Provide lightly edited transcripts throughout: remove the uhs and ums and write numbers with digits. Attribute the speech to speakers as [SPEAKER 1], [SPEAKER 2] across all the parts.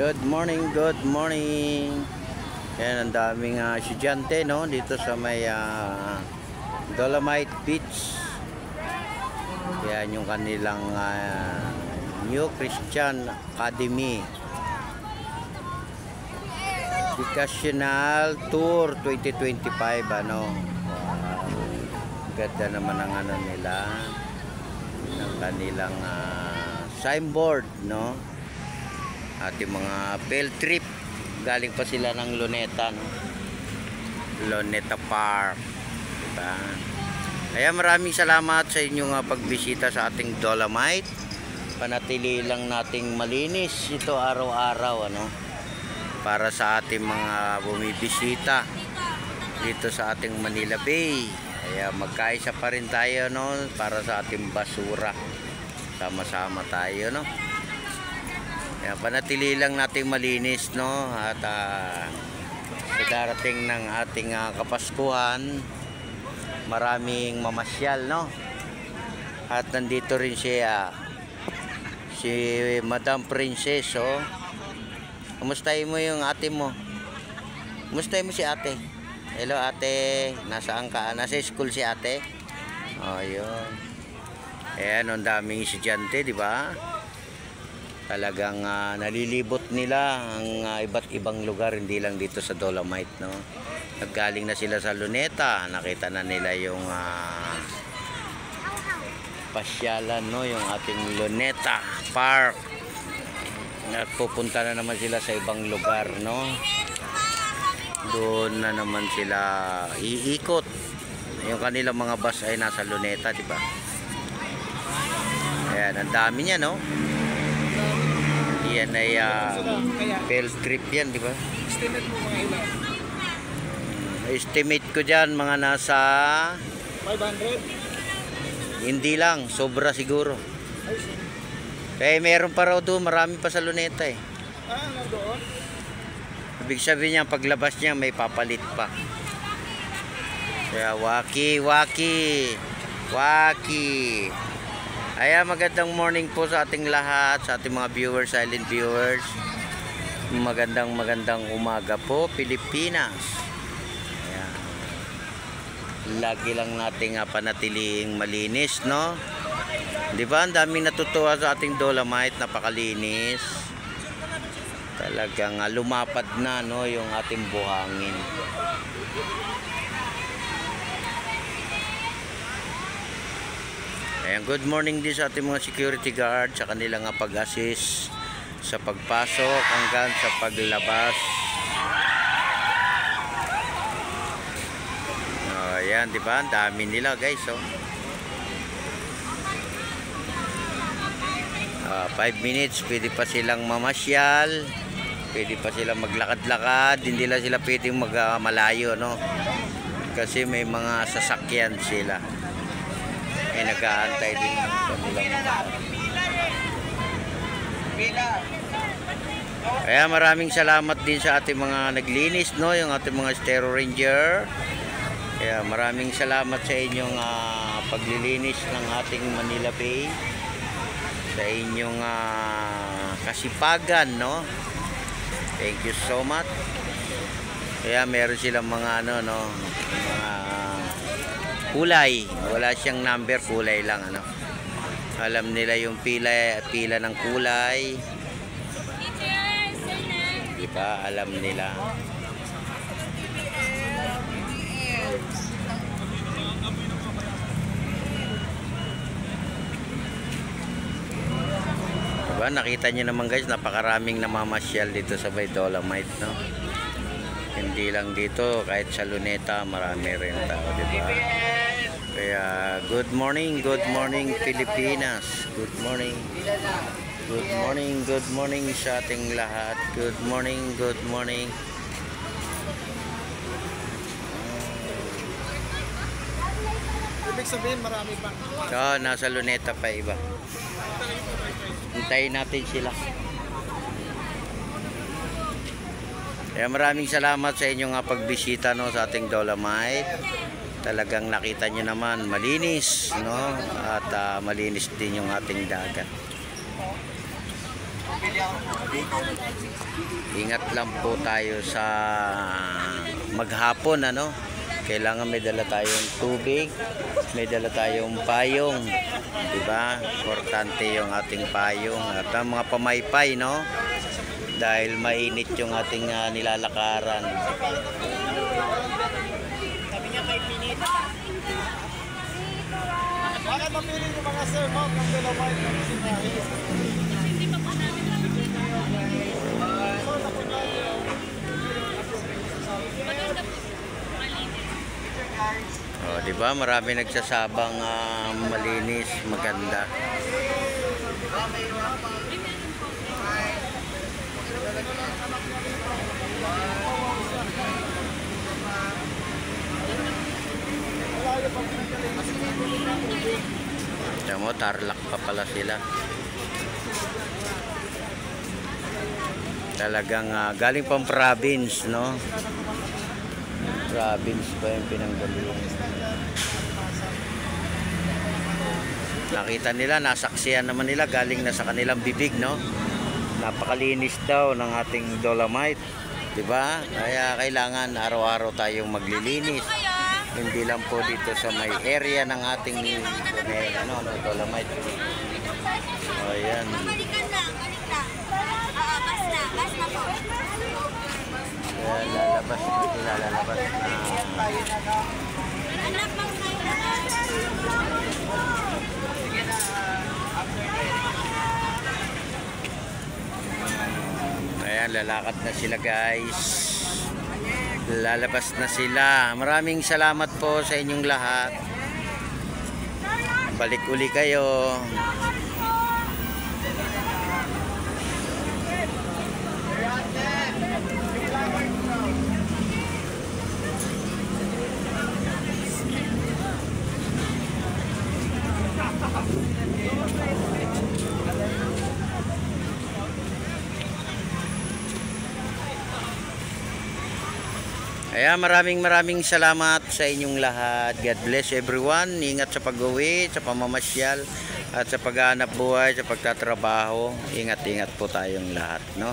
[SPEAKER 1] Good morning, good morning. Yan, ang daming estudyante no dito sa may Dolomite Beach. Yan yung kanilang New Christian Academy Vocational Tour 2025 ano. Ganda naman ang ano nila ng kanilang signboard no. Ating mga field trip, galing pa sila ng Luneta no? Luneta Park, diba? Kaya maraming salamat sa inyong pagbisita sa ating Dolomite. Panatili lang nating malinis ito araw-araw ano, para sa ating mga bumibisita dito sa ating Manila Bay. Kaya magkaisa pa rin tayo no, para sa ating basura, sama-sama tayo no. Kaya panatili lang nating malinis no, at sa darating ng ating Kapaskuhan, maraming mamasyal no. At nandito rin siya, si Madam Princess oh. Kumustahin mo yung ate mo? Kumustahin mo si ate? Hello ate, nasaan ka? Nasa school si ate? Oh, yun. Ayan, ang daming estudyante, di ba? Talagang nalilibot nila ang iba't ibang lugar, hindi lang dito sa Dolomite no. Naggaling na sila sa Luneta, nakita na nila yung pasyalan no, yung ating Luneta Park. At pupunta na naman sila sa ibang lugar no. Doon na naman sila iikot. Yung kanilang mga bus ay nasa Luneta, di ba? Ayan, ang dami niya no. Yan ay field trip yan, di ba?
[SPEAKER 2] Estimate mo mga ilan?
[SPEAKER 1] Estimate ko dyan mga nasa
[SPEAKER 2] 500?
[SPEAKER 1] Hindi lang, sobra siguro. Kaya meron pa raw doon, marami pa sa Luneta eh.
[SPEAKER 2] Nandoon?
[SPEAKER 1] Ibig sabihin niya, paglabas niya may papalit pa. Kaya waki. Ay, magandang morning po sa ating lahat, sa ating mga viewers, silent viewers. Magandang umaga po, Pilipinas. Ayan. Lagi lang nating panatiling malinis, no? Di ba? Ang daming natutuwa sa ating Dolomite, napakalinis. Talagang lumapad na, no, yung ating buhangin. Ayan, good morning din sa ating mga security guard sa kanilang pag-assist sa pagpasok hanggang sa paglabas. Ayan, di ba? Ang dami nila, guys, oh. 5 minutes, pwede pa silang mamasyal, pwede pa silang maglakad-lakad, hindi lang sila pwedeng malayo, no? Kasi may mga sasakyan sila. Ay nag-aantay din ng kanilang. Kaya maraming salamat din sa ating mga naglinis no, yung ating mga Stero Ranger. Kaya maraming salamat sa inyong paglilinis ng ating Manila Bay, sa inyong kasipagan no. Thank you so much. Kaya meron silang mga ano no, mga kulay, wala siyang number, kulay lang ano. Alam nila yung pila ng kulay. Di ba? Alam nila. Diba? Nakita niyo naman guys, napakaraming namamasyal dito sa may Dolomite no. Hindi lang dito, kahit sa Luneta marami rin tao, di ba? Kaya good morning Pilipinas. Good morning sa ating lahat. Good morning.
[SPEAKER 2] Ibig sabihin marami pa.
[SPEAKER 1] So, nasa Luneta pa iba. Hintayin natin sila. Kaya maraming salamat sa inyong pagbisita no, sa ating Dolomite. Talagang nakita nyo naman malinis no, at malinis din yung ating dagat. Ingat lang po tayo sa maghapon, ano. Kailangan may dala tayong tubig, may dala tayong payong, di ba? Importante yung ating payong at ang mga pamaypay, no? Dahil mainit yung ating nilalakaran.
[SPEAKER 2] Bakit mapili yung mga sir mo ng Dolomite ng Sinahi?
[SPEAKER 1] Oh, di ba? Marami nagsasabang malinis, maganda. Tiyan mo, Tarlac pa pala sila. Talagang galing pang province, no? Province pa yung pinanggalingan. Nakita nila, nasaksihan naman nila, galing na sa kanilang bibig, no? Napakalinis daw ng ating Dolomite, di ba? Kaya kailangan araw-araw tayong maglilinis. Hindi lang po dito sa may area ng ating Dolomite. O yan.
[SPEAKER 3] Balikan lang, balik lang. Bas na po.
[SPEAKER 1] Lalabas na sila, lalabas na.
[SPEAKER 3] Anak pang
[SPEAKER 1] Ayan, lalakad na sila, guys. Lalabas na sila. Maraming salamat po sa inyong lahat. Balik uli kayo. Kaya maraming salamat sa inyong lahat. God bless everyone. Ingat sa pag-uwi, sa pamamasyal, at sa paghahanap buhay, sa pagtatrabaho. Ingat po tayong lahat, no?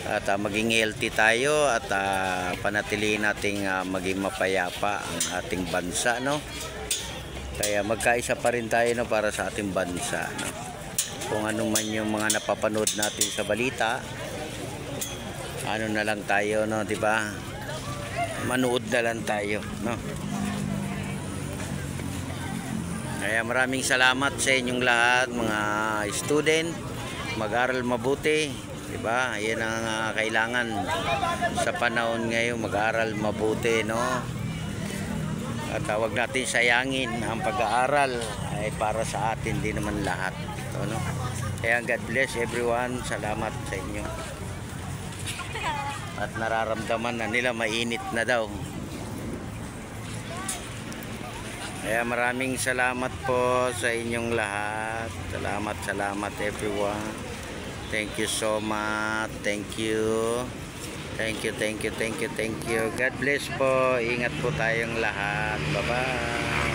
[SPEAKER 1] At maging healthy tayo at panatilihin nating maging mapayapa ang ating bansa, no? Kaya magkaisa pa rin tayo, no, para sa ating bansa, no? Kung ano man yung mga napapanood natin sa balita, ano na lang tayo, no, 'di ba? Manood na lang tayo, no? Kaya maraming salamat sa inyong lahat, mga student. Mag-aral mabuti, di ba? Yan ang kailangan sa panahon ngayon, mag-aral mabuti, no? At huwag natin sayangin ang pag-aaral, ay para sa atin din naman lahat, no? Kaya God bless everyone. Salamat sa inyo. At nararamdaman na nila mainit na daw. Kaya maraming salamat po sa inyong lahat. Salamat everyone. Thank you so much. Thank you. Thank you. God bless po. Ingat po tayong lahat. Bye-bye.